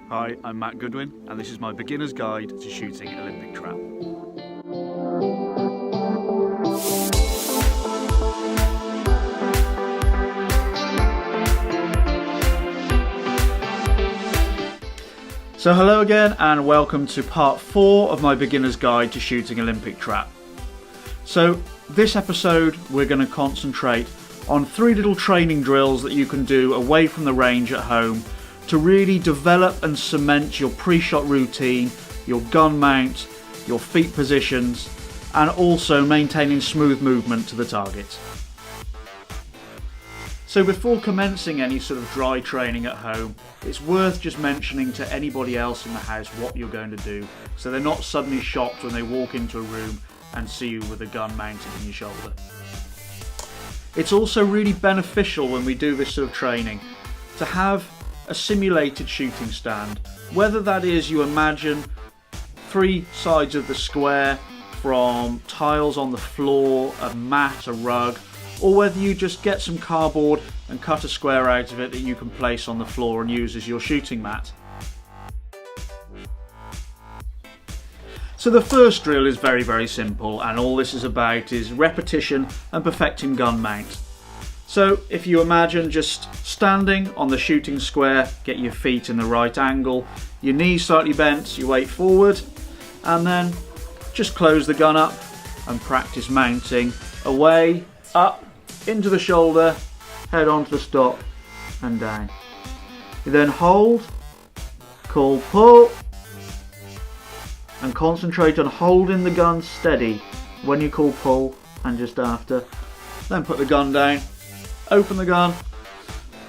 Hi, I'm Matt Goodwin, and this is my beginner's guide to shooting Olympic trap. So hello again, and welcome to part 4 of my beginner's guide to shooting Olympic trap. So this episode we're going to concentrate on 3 little training drills that you can do away from the range at home to really develop and cement your pre-shot routine, your gun mount, your feet positions, and also maintaining smooth movement to the target. So before commencing any sort of dry training at home, it's worth just mentioning to anybody else in the house what you're going to do, so they're not suddenly shocked when they walk into a room and see you with a gun mounted in your shoulder. It's also really beneficial when we do this sort of training to have a simulated shooting stand, whether that is you imagine 3 sides of the square from tiles on the floor, a mat, a rug, or whether you just get some cardboard and cut a square out of it that you can place on the floor and use as your shooting mat. So the first drill is very simple, and all this is about is repetition and perfecting gun mount. So if you imagine just standing on the shooting square, get your feet in the right angle, your knees slightly bent, you weight forward, and then just close the gun up and practice mounting away, up, into the shoulder, head onto the stock and down. You then hold, call pull, and concentrate on holding the gun steady when you call pull and just after. Then put the gun down, open the gun,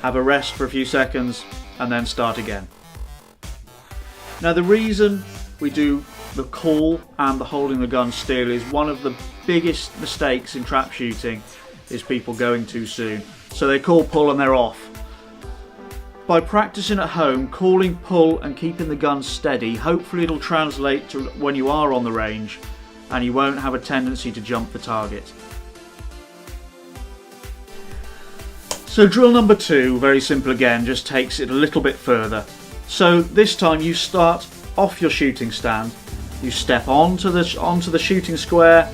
have a rest for a few seconds, and then start again. Now the reason we do the call and the holding the gun still is one of the biggest mistakes in trap shooting is people going too soon. So they call pull and they're off. By practicing at home, calling pull and keeping the gun steady, hopefully it'll translate to when you are on the range and you won't have a tendency to jump the target. So drill number 2, very simple again, just takes it a little bit further. So this time you start off your shooting stand, you step onto the shooting square,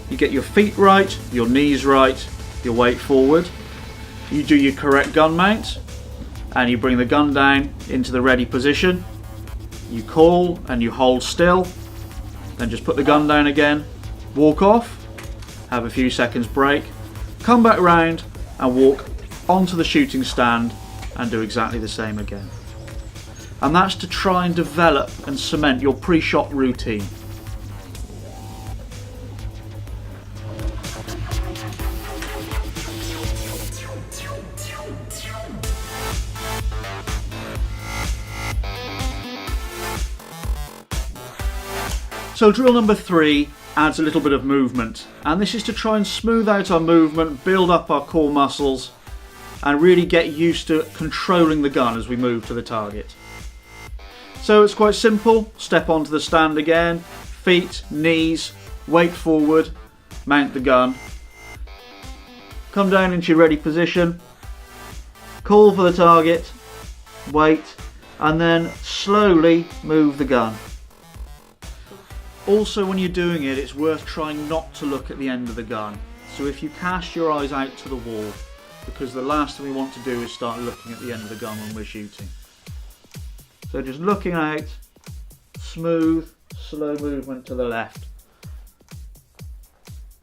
you get your feet right, your knees right, your weight forward, you do your correct gun mount, and you bring the gun down into the ready position, you call and you hold still, then just put the gun down again, walk off, have a few seconds break, come back round and walk onto the shooting stand and do exactly the same again. And that's to try and develop and cement your pre-shot routine. So drill number 3 adds a little bit of movement, and this is to try and smooth out our movement, build up our core muscles, and really get used to controlling the gun as we move to the target. So it's quite simple. Step onto the stand again, feet, knees, weight forward, mount the gun, come down into your ready position, call for the target, wait, and then slowly move the gun. Also, when you're doing it, it's worth trying not to look at the end of the gun. So if you cast your eyes out to the wall, because the last thing we want to do is start looking at the end of the gun when we're shooting. So just looking out, smooth, slow movement to the left.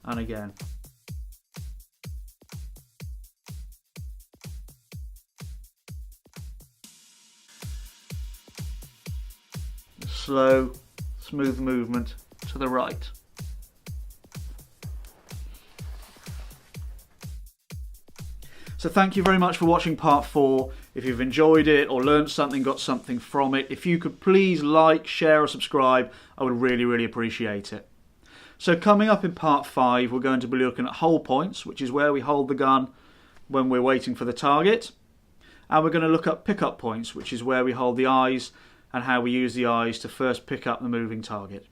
And again. Slow, smooth movement to the right. So thank you very much for watching part 4. If you've enjoyed it or learned something, got something from it, if you could please like, share or subscribe, I would really appreciate it. So coming up in part 5, we're going to be looking at hold points, which is where we hold the gun when we're waiting for the target. And we're going to look at pick-up points, which is where we hold the eyes and how we use the eyes to first pick up the moving target.